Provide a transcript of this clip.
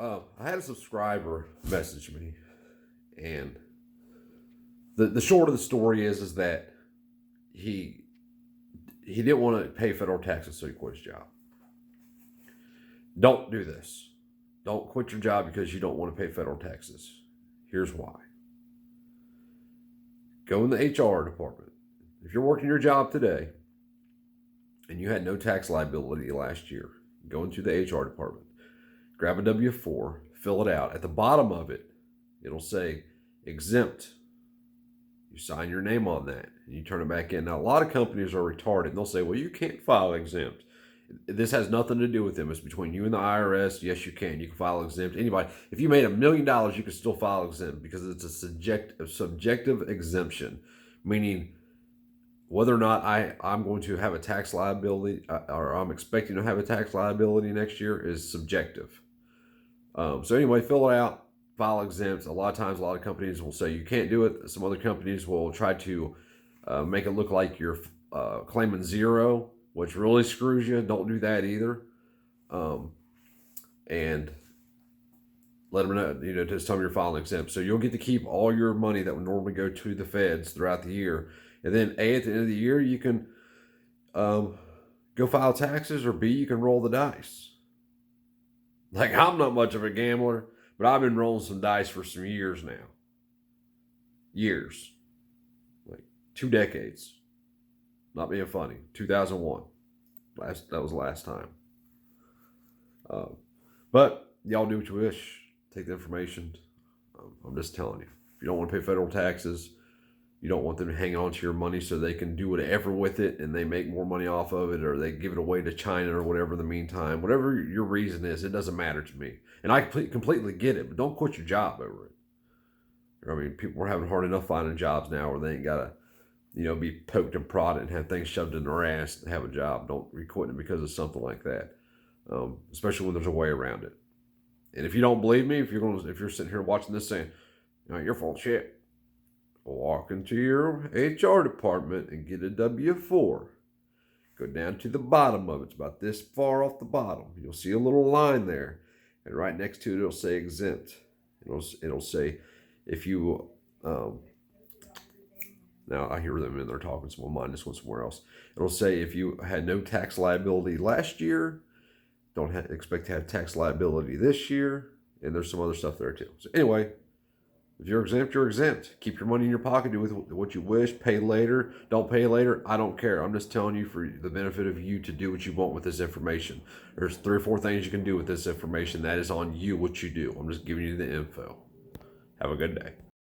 I had a subscriber message me, and the short of the story is that he didn't want to pay federal taxes, so he quit his job. Don't do this. Don't quit your job because you don't want to pay federal taxes. Here's why. Go in the HR department. If you're working your job today and you had no tax liability last year, go into the HR department, grab a W-4, fill it out. At the bottom of it, it'll say exempt. You sign your name on that and you turn it back in. Now, a lot of companies are retarded and they'll say, well, you can't file exempt. This has nothing to do with them. It's between you and the IRS. Yes, you can. You can file exempt. Anybody, if you made $1 million, you can still file exempt because it's a subjective exemption, meaning whether or not I'm going to have a tax liability or I'm expecting to have a tax liability next year is subjective. So anyway, fill it out, file exempt. A lot of times, a lot of companies will say you can't do it. Some other companies will try to make it look like you're claiming zero, which really screws you. Don't do that either. And let them know, just tell them you're filing exempt. So you'll get to keep all your money that would normally go to the feds throughout the year. And then A, at the end of the year, you can go file taxes, or B, you can roll the dice. Like, I'm not much of a gambler, but I've been rolling some dice for some years now. Years. Like 2 decades. Not being funny. 2001. That was the last time. But y'all do what you wish. Take the information. I'm just telling you. If you don't want to pay federal taxes, you don't want them to hang on to your money so they can do whatever with it and they make more money off of it, or they give it away to China or whatever in the meantime. Whatever your reason is, it doesn't matter to me. And I completely get it, but don't quit your job over it. I mean, people are having hard enough finding jobs now where they ain't got to, be poked and prodded and have things shoved in their ass to have a job. Don't be quitting because of something like that, especially when there's a way around it. And if you don't believe me, if you're sitting here watching this saying, you're full of shit, walk into your HR department and get a W-4. Go down to the bottom of it. It's about this far off the bottom. You'll see a little line there. And right next to it, it'll say exempt. It'll say if you... now, I hear them in there talking, so we'll mind this one somewhere else. It'll say if you had no tax liability last year, don't expect to have tax liability this year. And there's some other stuff there too. So anyway... if you're exempt, you're exempt. Keep your money in your pocket. Do with what you wish. Pay later. Don't pay later. I don't care. I'm just telling you for the benefit of you to do what you want with this information. There's 3 or 4 things you can do with this information. That is on you what you do. I'm just giving you the info. Have a good day.